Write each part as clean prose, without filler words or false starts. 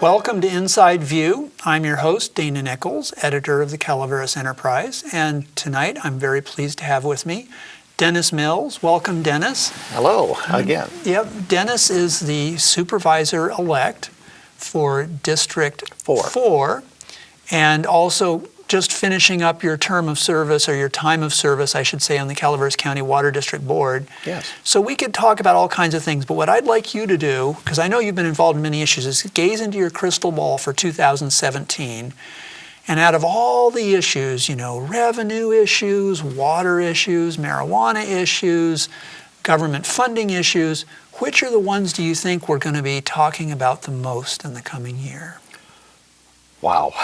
Welcome to Inside View. I'm your host, Dana Nichols, editor of the Calaveras Enterprise, and tonight I'm very pleased to have with me Dennis Mills. Welcome, Dennis. Hello, again. Yep, Dennis is the supervisor-elect for District 4, and also just finishing up your term of service, or your time of service, I should say, on the Calaveras County Water District Board. Yes. So we could talk about all kinds of things, but what I'd like you to do, because I know you've been involved in many issues, is gaze into your crystal ball for 2017. And out of all the issues, revenue issues, water issues, marijuana issues, government funding issues, which are the ones do you think we're going to be talking about the most in the coming year? Wow.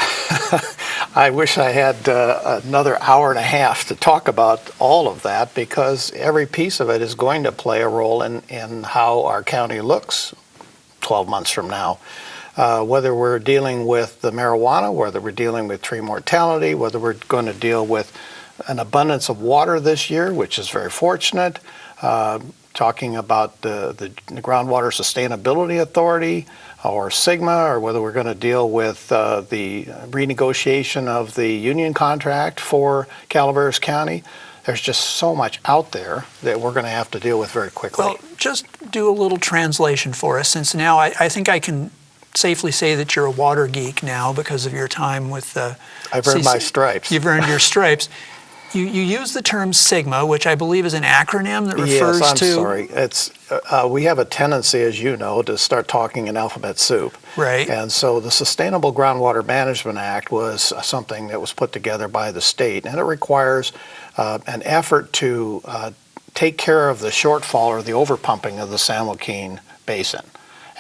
I wish I had another hour and a half to talk about all of that, because every piece of it is going to play a role in how our county looks 12 months from now. Whether we're dealing with the marijuana, whether we're dealing with tree mortality, whether we're going to deal with an abundance of water this year, which is very fortunate, talking about the Groundwater Sustainability Authority, or SGMA, or whether we're going to deal with the renegotiation of the union contract for Calaveras County. There's just so much out there that we're going to have to deal with very quickly. Well, just do a little translation for us, since now I think I can safely say that you're a water geek now because of your time with the I've earned my stripes. You've earned your stripes. You use the term SGMA, which I believe is an acronym that refers yes, I'm to... sorry. It's, we have a tendency, as you know, to start talking in alphabet soup. Right. And so the Sustainable Groundwater Management Act was something that was put together by the state, and it requires an effort to take care of the shortfall or the overpumping of the San Joaquin Basin.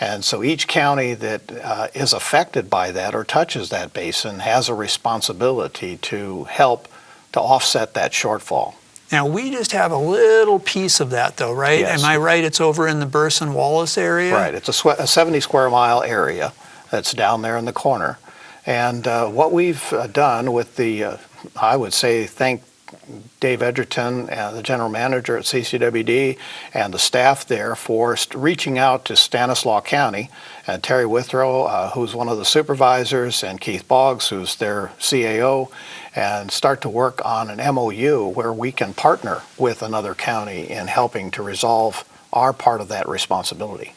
And so each county that is affected by that or touches that basin has a responsibility to help to offset that shortfall. Now, we just have a little piece of that, though, right? Yes. Am I right? It's over in the Burson-Wallace area? Right. It's a 70 square mile area that's down there in the corner. And what we've done with the, I would say, thank Dave Edgerton, the general manager at CCWD, and the staff there for reaching out to Stanislaus County, and Terry Withrow, who's one of the supervisors, and Keith Boggs, who's their CAO, and start to work on an MOU where we can partner with another county in helping to resolve our part of that responsibility.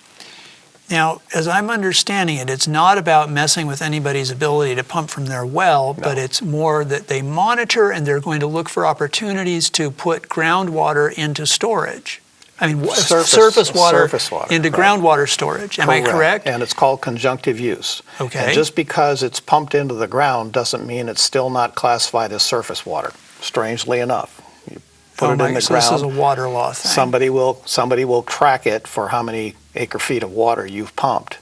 Now, as I'm understanding it, it's not about messing with anybody's ability to pump from their well, but it's more that they monitor and they're going to look for opportunities to put groundwater into storage. I mean, surface water into groundwater storage. Am I correct? And it's called conjunctive use. Okay. And just because it's pumped into the ground doesn't mean it's still not classified as surface water, strangely enough. You put it in the ground. This is a water law thing. Somebody will track it for how many acre-feet of water you've pumped.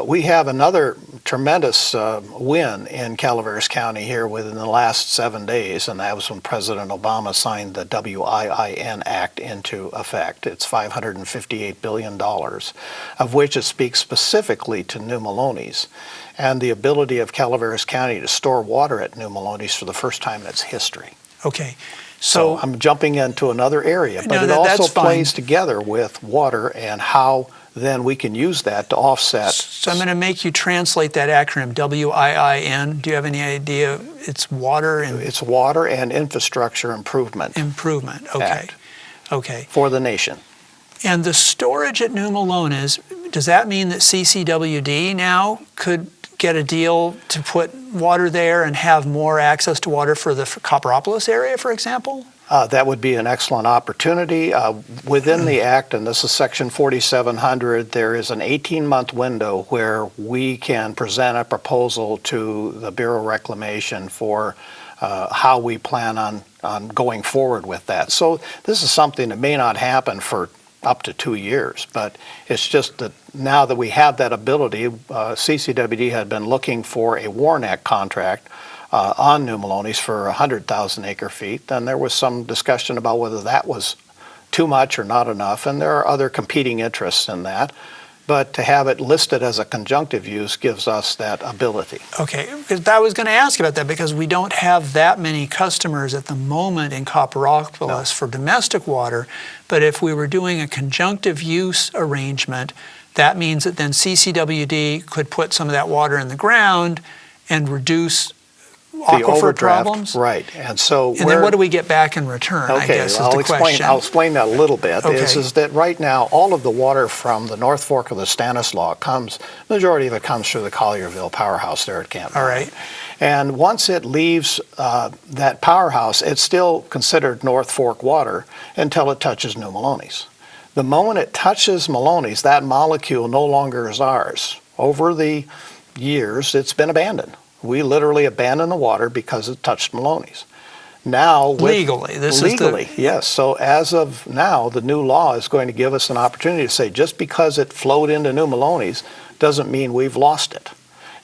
We have another tremendous win in Calaveras County here within the last 7 days, and that was when President Obama signed the WIIN Act into effect. It's $558 billion, of which it speaks specifically to New Melones and the ability of Calaveras County to store water at New Melones for the first time in its history. Okay. So I'm jumping into another area, but it also plays together with water and how then we can use that to offset. So I'm going to make you translate that acronym, WIIN. Do you have any idea? It's water and... It's Water and Infrastructure Improvement. Okay. Act okay. For the nation. And the storage at New Melones, does that mean that CCWD now could get a deal to put water there and have more access to water for the Copperopolis area, for example? That would be an excellent opportunity. Within the Act, and this is Section 4700, there is an 18-month window where we can present a proposal to the Bureau of Reclamation for how we plan on going forward with that. So this is something that may not happen for up to 2 years, but it's just that now that we have that ability, CCWD had been looking for a WARN Act contract on New Melones for 100,000 acre-feet. Then there was some discussion about whether that was too much or not enough, and there are other competing interests in that. But to have it listed as a conjunctive use gives us that ability. Okay, because I was going to ask about that, because we don't have that many customers at the moment in Copperopolis for domestic water. But if we were doing a conjunctive use arrangement, that means that then CCWD could put some of that water in the ground and reduce aquifer overdraft, problems? right. And so And then what do we get back in return, I guess, is the question. I'll explain that a little bit. Okay. Is that right now, all of the water from the North Fork of the Stanislaus majority of it comes through the Collierville powerhouse there at Camp All Valley. right. And once it leaves that powerhouse, it's still considered North Fork water until it touches New Maloney's. The moment it touches Maloney's, that molecule no longer is ours. Over the years, it's been abandoned. We literally abandoned the water because it touched Maloney's. Now, Legally, yes. So as of now, the new law is going to give us an opportunity to say just because it flowed into New Maloney's doesn't mean we've lost it.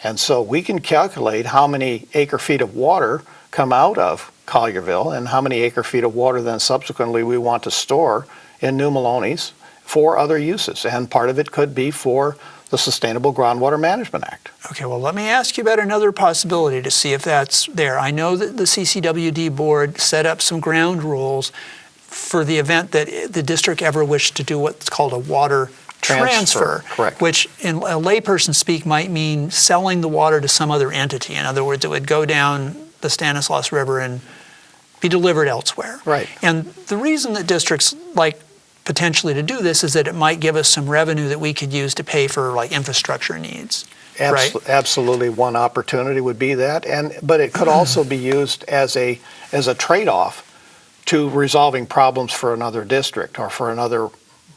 And so we can calculate how many acre-feet of water come out of Collierville and how many acre-feet of water then subsequently we want to store in New Maloney's for other uses. And part of it could be for the Sustainable Groundwater Management Act. Okay, well, let me ask you about another possibility to see if that's there. I know that the CCWD board set up some ground rules for the event that the district ever wished to do what's called a water transfer, correct. Which in a layperson speak might mean selling the water to some other entity. In other words, it would go down the Stanislaus River and be delivered elsewhere. Right. And the reason that districts like potentially to do this is that it might give us some revenue that we could use to pay for like infrastructure needs. Right? Absolutely, one opportunity would be that, but it could also be used as a trade-off to resolving problems for another district or for another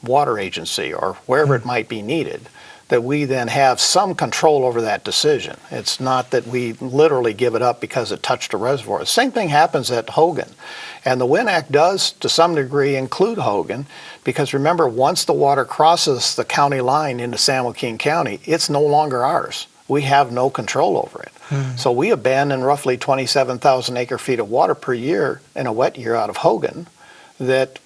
water agency or wherever it might be needed, that we then have some control over that decision. It's not that we literally give it up because it touched a reservoir. The same thing happens at Hogan. And the WIN Act does, to some degree, include Hogan, because remember, once the water crosses the county line into San Joaquin County, it's no longer ours. We have no control over it. So we abandon roughly 27,000 acre-feet of water per year in a wet year out of Hogan that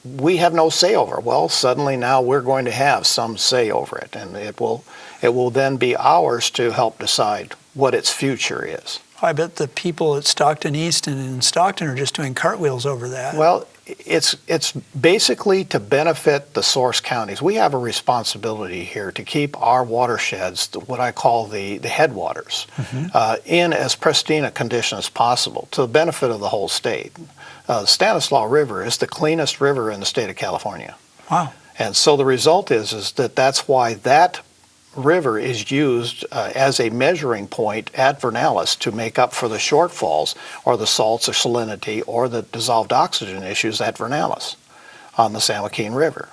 we have no say over. Well, suddenly now we're going to have some say over it, and it will then be ours to help decide what its future is. I bet the people at Stockton East and in Stockton are just doing cartwheels over that. Well, it's basically to benefit the source counties. We have a responsibility here to keep our watersheds, what I call the headwaters, in as pristine a condition as possible to the benefit of the whole state. The Stanislaus River is the cleanest river in the state of California. Wow. And so the result is that that's why that river is used as a measuring point at Vernalis to make up for the shortfalls or the salts or salinity or the dissolved oxygen issues at Vernalis on the San Joaquin River.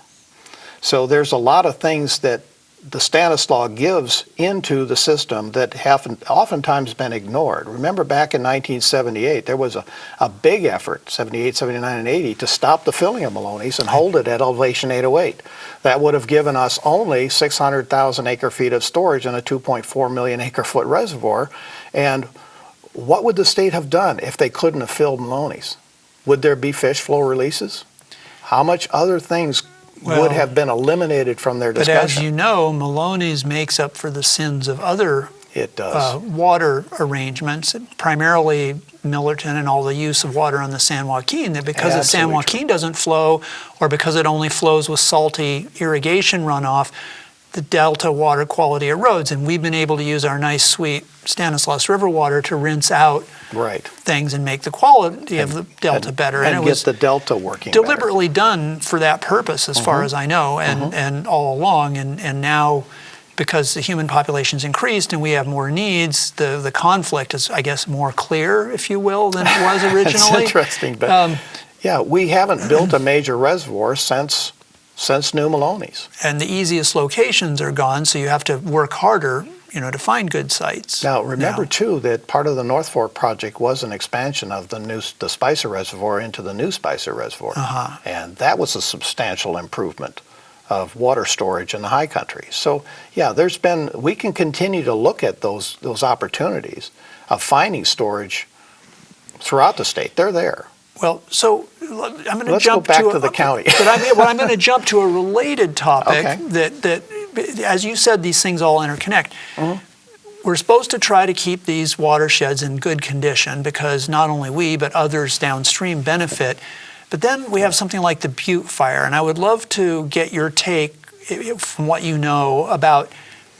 So there's a lot of things that the Stanislaus gives into the system that have oftentimes been ignored. Remember back in 1978, there was a big effort, 78, 79, and 80, to stop the filling of Maloney's and hold it at elevation 808. That would have given us only 600,000 acre-feet of storage in a 2.4 million acre-foot reservoir. And what would the state have done if they couldn't have filled Maloney's? Would there be fish flow releases? How much other things would have been eliminated from their discussion? But as you know, Maloney's makes up for the sins of other water arrangements, primarily Millerton and all the use of water on the San Joaquin, that because the San Joaquin doesn't flow or because it only flows with salty irrigation runoff, the delta water quality erodes, and we've been able to use our nice, sweet Stanislaus River water to rinse out things and make the quality of the delta better. And it was the delta working deliberately done for that purpose, as far as I know, and all along. And now, because the human population's increased and we have more needs, the conflict is, I guess, more clear, if you will, than it was originally. It's interesting, but yeah, we haven't built a major reservoir since New Maloney's. And the easiest locations are gone, so you have to work harder, to find good sites. Now, remember too that part of the North Fork project was an expansion of the Spicer Reservoir into the new Spicer Reservoir. And that was a substantial improvement of water storage in the high country. So yeah, we can continue to look at those opportunities of finding storage throughout the state. They're there. Well, so I'm going to jump back to the county. But I'm going to jump to a related topic that, as you said, these things all interconnect. We're supposed to try to keep these watersheds in good condition because not only we, but others downstream benefit. But then we have something like the Butte fire, and I would love to get your take from what you know, about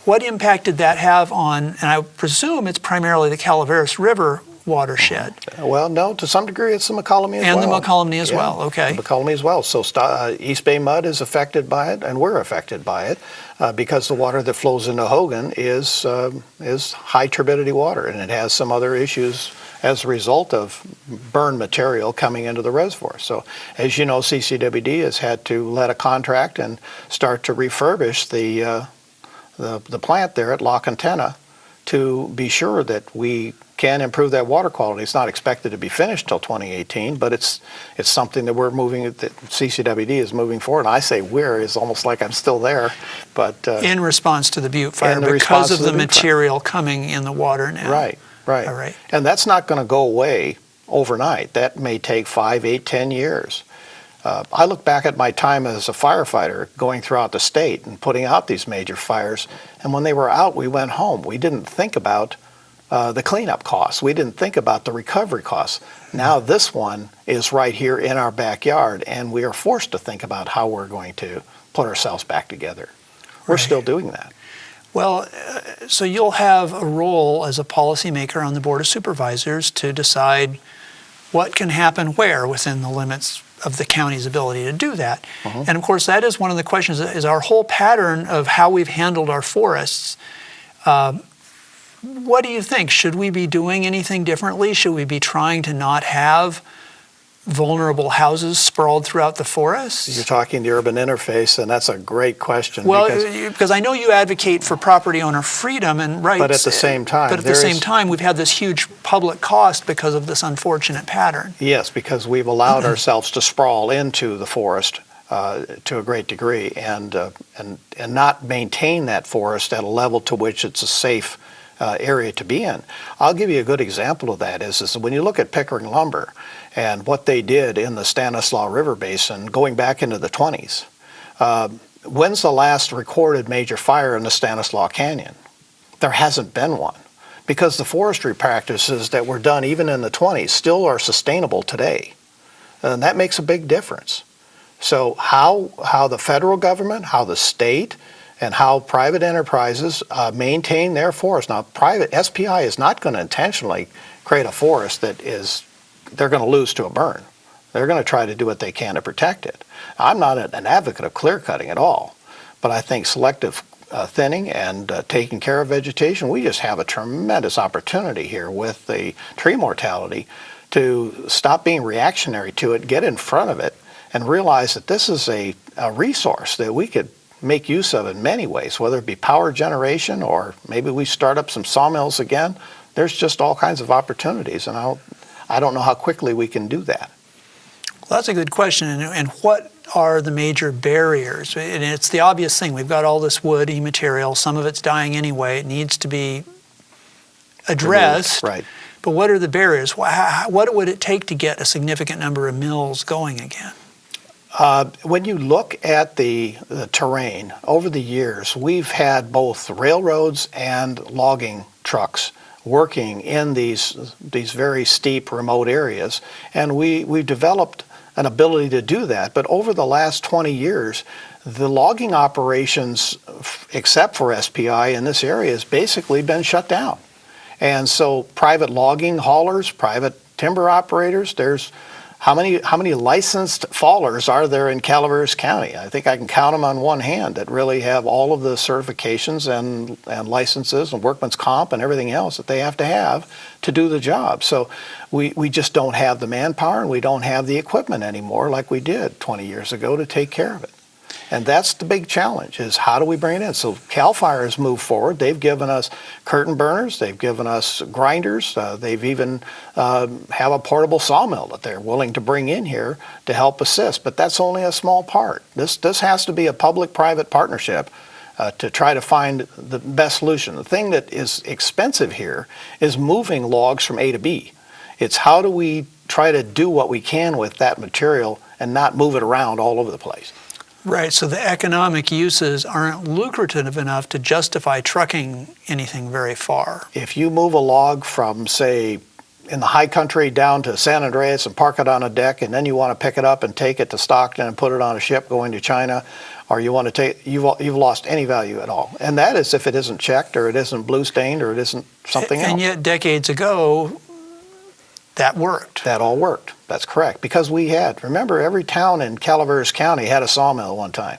what impact did that have on, and I presume it's primarily the Calaveras River watershed. Well, no, to some degree it's the McCollum as well. And the McCollum as well, okay. The McCollum as well. So East Bay mud is affected by it, and we're affected by it because the water that flows into Hogan is high turbidity water, and it has some other issues as a result of burn material coming into the reservoir. So as you know, CCWD has had to let a contract and start to refurbish the plant there at La Cantena to be sure that we can improve that water quality. It's not expected to be finished till 2018, but it's something that we're moving, that CCWD is moving forward. And I say we're, is almost like I'm still there, but in response to the Butte fire, because of the material coming in the water now. Right. All right. And that's not going to go away overnight. That may take 5, 8, 10 years. I look back at my time as a firefighter going throughout the state and putting out these major fires, and when they were out, we went home. We didn't think about the cleanup costs. We didn't think about the recovery costs. Now this one is right here in our backyard, and we are forced to think about how we're going to put ourselves back together. We're still doing that. Well, so you'll have a role as a policymaker on the Board of Supervisors to decide what can happen where within the limits of the county's ability to do that. And of course, that is one of the questions, is our whole pattern of how we've handled our forests. What do you think? Should we be doing anything differently? Should we be trying to not have vulnerable houses sprawled throughout the forests? You're talking the urban interface, and that's a great question. Well, because I know you advocate for property owner freedom and rights. But at the same time, we've had this huge public cost because of this unfortunate pattern. Yes, because we've allowed ourselves to sprawl into the forest to a great degree, and not maintain that forest at a level to which it's a safe area to be in. I'll give you a good example of that is when you look at Pickering Lumber and what they did in the Stanislaus River Basin going back into the 20s. When's the last recorded major fire in the Stanislaus Canyon? There hasn't been one, because the forestry practices that were done even in the 20s still are sustainable today. And that makes a big difference. So how the federal government, how the state, and how private enterprises maintain their forest. Now, private SPI is not going to intentionally create a forest that they're going to lose to a burn. They're going to try to do what they can to protect it. I'm not an advocate of clear cutting at all, but I think selective thinning and taking care of vegetation, we just have a tremendous opportunity here with the tree mortality to stop being reactionary to it, get in front of it, and realize that this is a resource that we could make use of in many ways, whether it be power generation or maybe we start up some sawmills again. There's just all kinds of opportunities, and I don't know how quickly we can do that. Well, that's a good question. And what are the major barriers? And it's the obvious thing. We've got all this woody material. Some of it's dying anyway. It needs to be addressed. Right. But what are the barriers? What would it take to get a significant number of mills going again? When you look at the terrain, over the years, we've had both railroads and logging trucks working in these very steep, remote areas, and we've developed an ability to do that. But over the last 20 years, the logging operations, except for SPI in this area, has basically been shut down. And so private logging haulers, private timber operators, there's how many licensed fallers are there in Calaveras County? I think I can count them on one hand that really have all of the certifications and licenses and workman's comp and everything else that they have to do the job. So we just don't have the manpower, and we don't have the equipment anymore like we did 20 years ago to take care of it. And that's the big challenge, is how do we bring it in? So CAL FIRE has moved forward. They've given us curtain burners. They've given us grinders. They've even have a portable sawmill that they're willing to bring in here to help assist. But that's only a small part. This has to be a public-private partnership to try to find the best solution. The thing that is expensive here is moving logs from A to B. It's how do we try to do what we can with that material and not move it around all over the place. Right, so the economic uses aren't lucrative enough to justify trucking anything very far. If you move a log from, say, in the high country down to San Andreas and park it on a deck, and then you want to pick it up and take it to Stockton and put it on a ship going to China, or you want to take, you've lost any value at all. And that is if it isn't checked, or it isn't blue stained, or it isn't something else. And yet decades ago, that worked. That all worked. That's correct. Because remember, every town in Calaveras County had a sawmill at one time,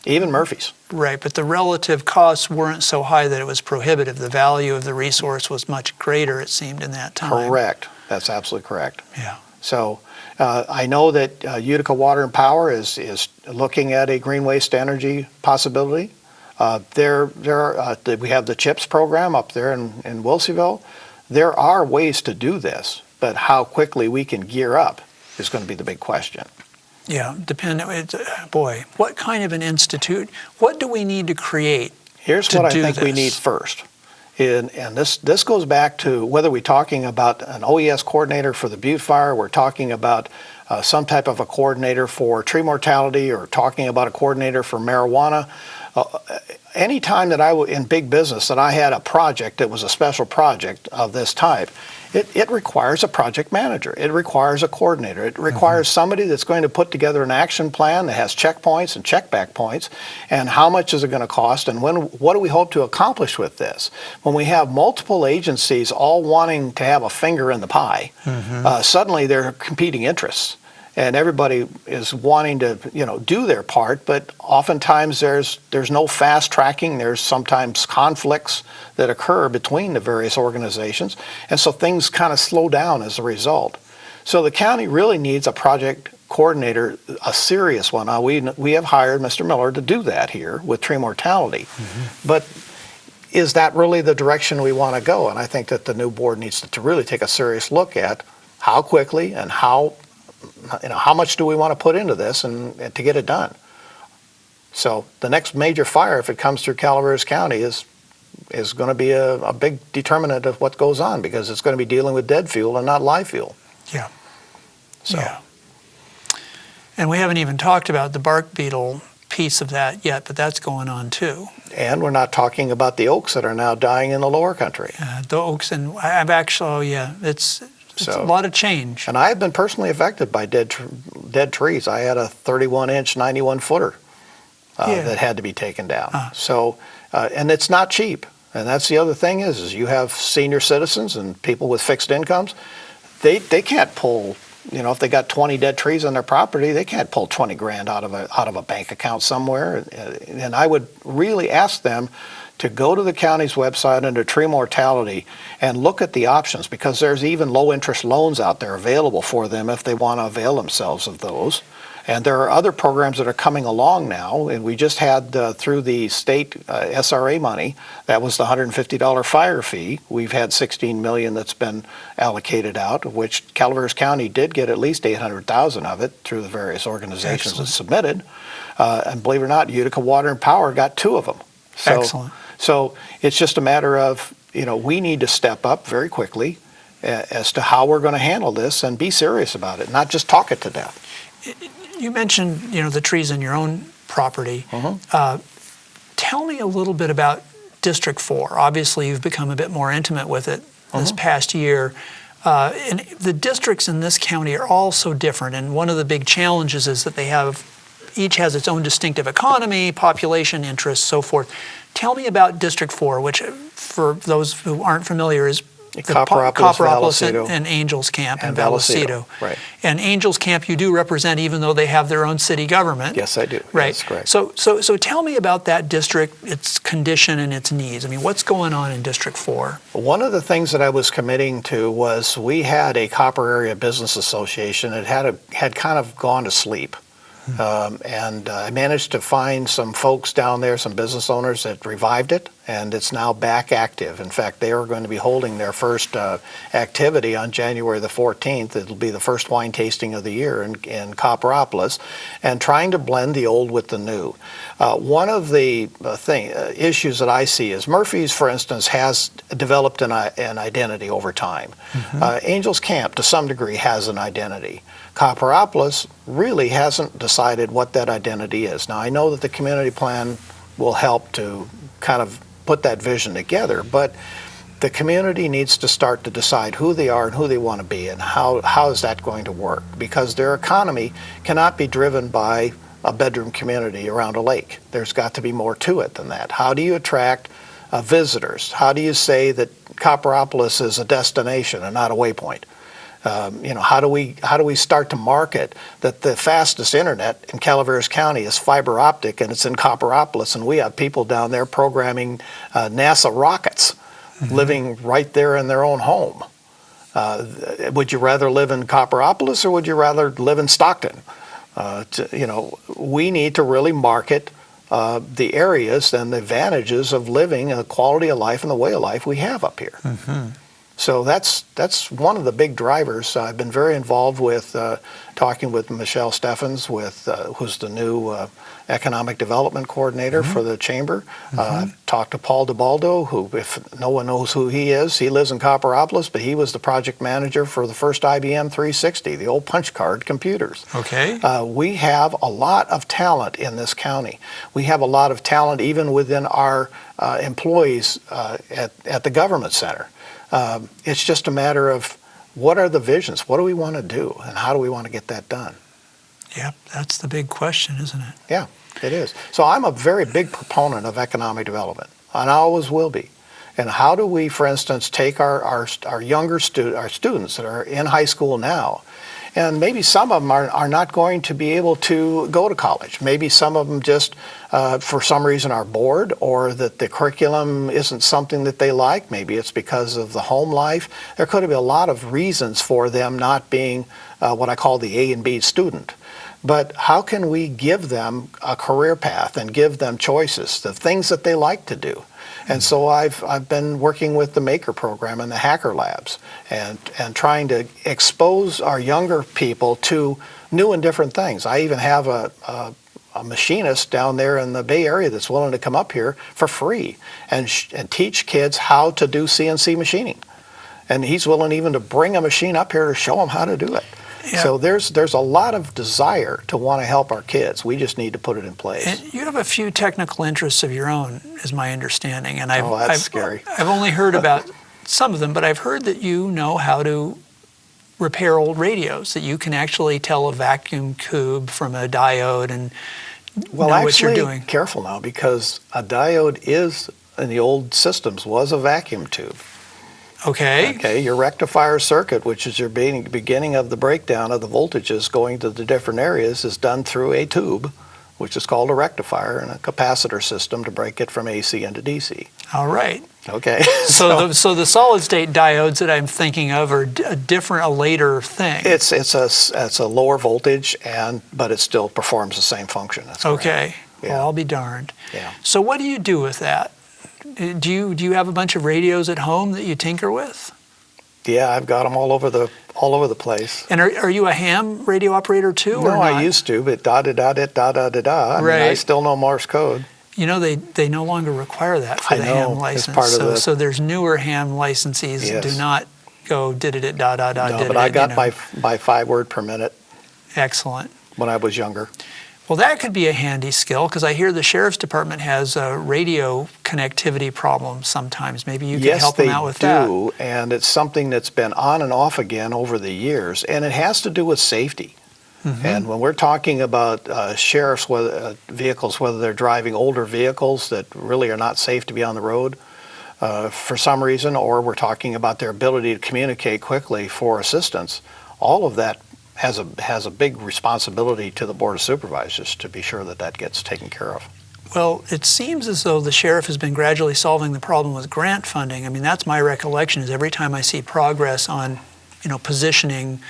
even Murphy's. Right, but the relative costs weren't so high that it was prohibitive. The value of the resource was much greater, it seemed, in that time. Correct. That's absolutely correct. Yeah. So I know that Utica Water and Power is looking at a green waste energy possibility. We have the CHIPS program up there in Wilseyville. There are ways to do this, but how quickly we can gear up is going to be the big question. Yeah, boy, what kind of an institute, what do we need to create? Here's what I think we need first. And this goes back to whether we're talking about an OES coordinator for the Butte Fire, we're talking about some type of a coordinator for tree mortality, or talking about a coordinator for marijuana. Anytime that in big business that I had a project that was a special project of this type, it requires a project manager. It requires a coordinator. It requires somebody that's going to put together an action plan that has checkpoints and checkback points, and how much is it going to cost, and what do we hope to accomplish with this? When we have multiple agencies all wanting to have a finger in the pie, suddenly there are competing interests. And everybody is wanting to, do their part, but oftentimes there's no fast tracking. There's sometimes conflicts that occur between the various organizations, and so things kind of slow down as a result. So the county really needs a project coordinator, a serious one. Now, we have hired Mr. Miller to do that here with tree mortality, but is that really the direction we want to go? And I think that the new board needs to really take a serious look at how quickly and how much do we want to put into this and to get it done. So the next major fire, if it comes through Calaveras County, is going to be a big determinant of what goes on, because it's going to be dealing with dead fuel and not live fuel. Yeah. So. Yeah. And we haven't even talked about the bark beetle piece of that yet, but that's going on too. And we're not talking about the oaks that are now dying in the lower country. The oaks, and I've actually, it's a lot of change. And I've been personally affected by dead trees. I had a 31-inch, 91-footer that had to be taken down. So, and it's not cheap. And that's the other thing is you have senior citizens and people with fixed incomes. They can't pull, if they got 20 dead trees on their property, they can't pull 20 grand out of a bank account somewhere. And I would really ask them to go to the county's website under tree mortality and look at the options, because there's even low interest loans out there available for them if they want to avail themselves of those. And there are other programs that are coming along now, and we just had through the state SRA money, that was the $150 fire fee. We've had $16 million that's been allocated out, of which Calaveras County did get at least $800,000 of it through the various organizations that submitted. And believe it or not, Utica Water and Power got 2 of them. Excellent. So it's just a matter of, we need to step up very quickly as to how we're going to handle this and be serious about it, not just talk it to death. You mentioned, the trees in your own property. Tell me a little bit about District 4. Obviously, you've become a bit more intimate with it this past year. And the districts in this county are all so different, and one of the big challenges is that each has its own distinctive economy, population, interests, so forth. Tell me about District 4, which, for those who aren't familiar, is Copperopolis, and Angels Camp and Vallecito. Right. And Angels Camp you do represent, even though they have their own city government. Yes, I do. Right. That's correct. So tell me about that district, its condition and its needs. I mean, what's going on in District 4? One of the things that I was committing to was we had a Copper Area Business Association that had kind of gone to sleep. And I managed to find some folks down there, some business owners that revived it, and it's now back active. In fact, they are going to be holding their first activity on January the 14th. It'll be the first wine tasting of the year in Copperopolis, and trying to blend the old with the new. One of the issues that I see is Murphy's, for instance, has developed an identity over time. Angels Camp, to some degree, has an identity. Copperopolis really hasn't decided what that identity is. Now, I know that the community plan will help to kind of put that vision together, but the community needs to start to decide who they are and who they want to be, and how is that going to work, because their economy cannot be driven by a bedroom community around a lake. There's got to be more to it than that. How do you attract visitors? How do you say that Copperopolis is a destination and not a waypoint? How do we start to market that the fastest internet in Calaveras County is fiber optic and it's in Copperopolis, and we have people down there programming NASA rockets, living right there in their own home? Would you rather live in Copperopolis or would you rather live in Stockton? We need to really market the areas and the advantages of living a quality of life and the way of life we have up here. So that's one of the big drivers. I've been very involved with talking with Michelle Steffens, who's the new economic development coordinator for the chamber. I've talked to Paul DiBaldo, who, if no one knows who he is, he lives in Copperopolis, but he was the project manager for the first IBM 360, the old punch card computers. Okay. We have a lot of talent in this county. We have a lot of talent even within our employees at the government center. It's just a matter of what are the visions, what do we want to do, and how do we want to get that done? Yep, that's the big question, isn't it? Yeah, it is. So I'm a very big proponent of economic development, and I always will be. And how do we, for instance, take our younger students that are in high school now, and maybe some of them are not going to be able to go to college. Maybe some of them just, for some reason, are bored, or that the curriculum isn't something that they like. Maybe it's because of the home life. There could be a lot of reasons for them not being what I call the A and B student. But how can we give them a career path and give them choices, the things that they like to do? And so I've been working with the Maker program and the Hacker Labs and trying to expose our younger people to new and different things. I even have a machinist down there in the Bay Area that's willing to come up here for free and teach kids how to do CNC machining. And he's willing even to bring a machine up here to show them how to do it. Yeah. So there's a lot of desire to want to help our kids. We just need to put it in place. And you have a few technical interests of your own, is my understanding. And that's scary. I've only heard about some of them, but I've heard that you know how to repair old radios, that you can actually tell a vacuum tube from a diode and know what you're doing. Careful now, because a diode in the old systems was a vacuum tube. Okay, your rectifier circuit, which is your beginning of the breakdown of the voltages going to the different areas, is done through a tube, which is called a rectifier, and a capacitor system to break it from AC into DC. All right. Okay. So the solid state diodes that I'm thinking of are a later thing. It's a lower voltage, but it still performs the same function. That's okay. Yeah. Well, I'll be darned. Yeah. So what do you do with that? Do you have a bunch of radios at home that you tinker with? Yeah, I've got them all over the place. And are you a ham radio operator too? No, or not? I used to, but da da da da da da da da. I mean, I still know Morse code. You know, they no longer require that for the ham license. It's part of so there's newer ham licensees that do not go did it da da da. No, but I got by 5 word per minute. Excellent. When I was younger. Well, that could be a handy skill, because I hear the Sheriff's Department has radio connectivity problems sometimes. Maybe you can help them out with that. Yes, they do, and it's something that's been on and off again over the years, and it has to do with safety. And when we're talking about sheriff's vehicles, whether they're driving older vehicles that really are not safe to be on the road for some reason, or we're talking about their ability to communicate quickly for assistance, all of that has a big responsibility to the Board of Supervisors to be sure that gets taken care of. Well, it seems as though the sheriff has been gradually solving the problem with grant funding. I mean, that's my recollection, is every time I see progress on, positioning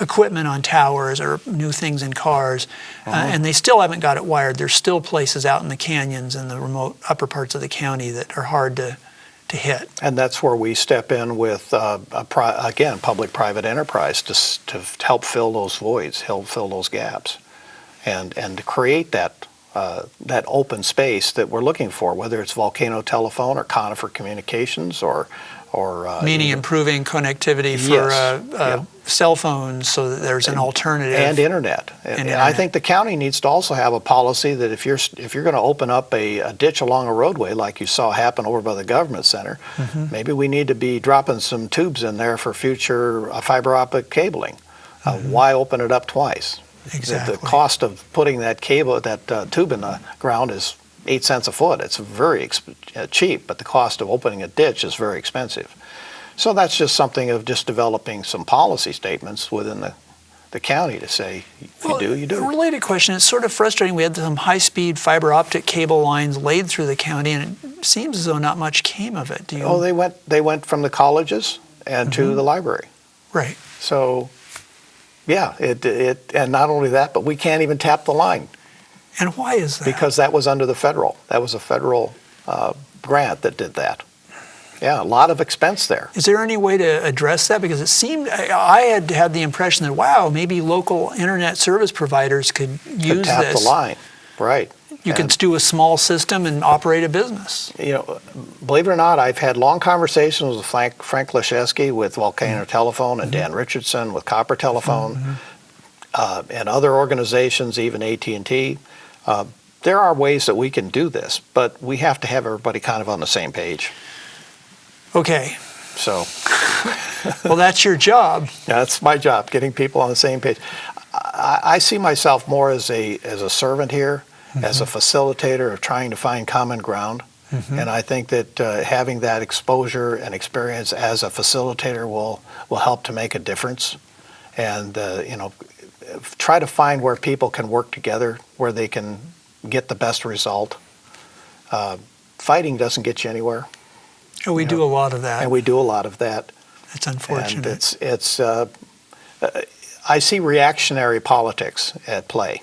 equipment on towers or new things in cars, and they still haven't got it wired. There's still places out in the canyons and the remote upper parts of the county that are hard to hit. And that's where we step in with, again, public-private enterprise to help fill those voids, help fill those gaps, and to create that open space that we're looking for, whether it's Volcano Telephone or Conifer Communications or meaning improving connectivity for cell phones, so that there's an alternative. And internet. And I think the county needs to also have a policy that if you're going to open up a ditch along a roadway like you saw happen over by the government center, maybe we need to be dropping some tubes in there for future fiber optic cabling. Why open it up twice? Exactly. The cost of putting that cable, that tube in the ground is 8 cents a foot. It's very cheap, but the cost of opening a ditch is very expensive. So that's just something of just developing some policy statements within the county to say, if you do, you do. A related question, it's sort of frustrating. We had some high-speed fiber optic cable lines laid through the county, and it seems as though not much came of it. Do you? Oh, they went from the colleges and to the library. Right. So, yeah, and not only that, but we can't even tap the line. And why is that? Because that was under the federal. That was a federal grant that did that. Yeah, a lot of expense there. Is there any way to address that? Because it seemed, I had the impression that, wow, maybe local internet service providers could use tap this. the line, right. You could do a small system and operate a business. You know, believe it or not, I've had long conversations with Frank Leszewski with Volcano Telephone and Dan Richardson with Copper Telephone and other organizations, even AT&T. There are ways that we can do this, but we have to have everybody kind of on the same page. Okay. So, well, that's your job. That's my job, getting people on the same page. I see myself more as a servant here, as a facilitator of trying to find common ground. And I think that having that exposure and experience as a facilitator will help to make a difference. And you know, try to find where people can work together, where they can get the best result. Fighting doesn't get you anywhere. Oh, we do a lot of that. And we do a lot of that. It's unfortunate. And I see reactionary politics at play.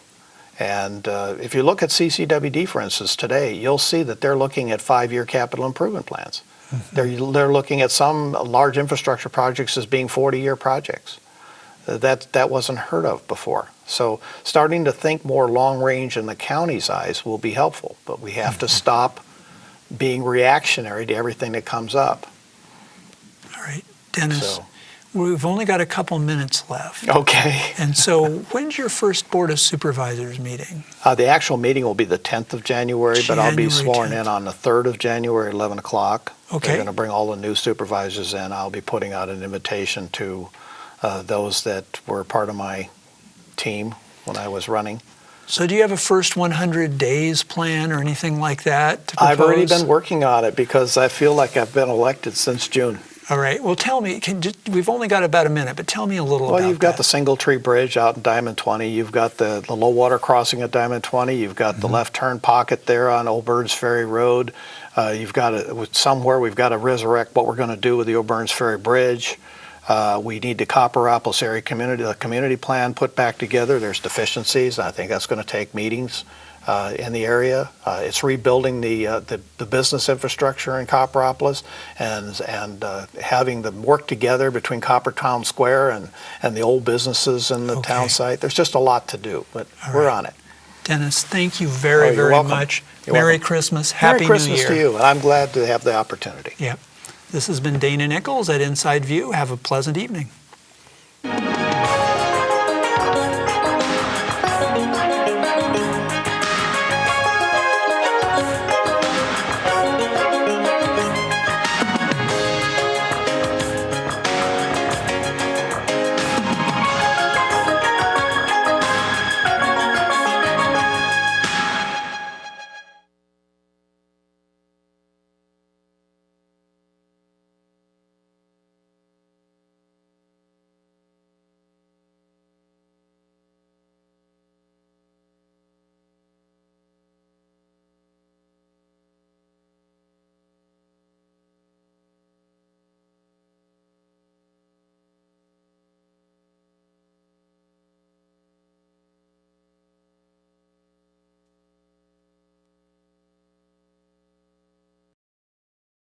And if you look at CCWD, for instance, today, you'll see that they're looking at 5-year capital improvement plans. They're looking at some large infrastructure projects as being 40-year projects. That wasn't heard of before. So starting to think more long range in the county's eyes will be helpful, but we have to stop being reactionary to everything that comes up. All right, Dennis, So. we've only got a couple minutes left. Okay. And so when's your first Board of Supervisors meeting? The actual meeting will be the 10th of January, but I'll be January sworn 10th. in on the 3rd of January, 11 o'clock. Okay. They're going to bring all the new supervisors in. I'll be putting out an invitation to those that were part of my team when I was running. So do you have a first 100 days plan or anything like that to propose? I've already been working on it because I feel like I've been elected since June. All right. Well, tell me, we've only got about a minute, but tell me a little about that. Well, you've got the Single Tree Bridge out in Diamond 20. You've got the low water crossing at Diamond 20. You've got the left turn pocket there on Old Burns Ferry Road. You've got somewhere we've got to resurrect what we're going to do with the Old Burns Ferry Bridge. We need the Copperopolis area community plan put back together. There's deficiencies. I think that's going to take meetings in the area. It's rebuilding the business infrastructure in Copperopolis and having them work together between Copper Town Square and the old businesses in the town site. There's just a lot to do, but we're on it. Dennis, thank you very, very welcome. much. You're Merry welcome. Christmas. Happy Merry Christmas New Year. to you, and I'm glad to have the opportunity. Yep. This has been Dana Nichols at Inside View. Have a pleasant evening.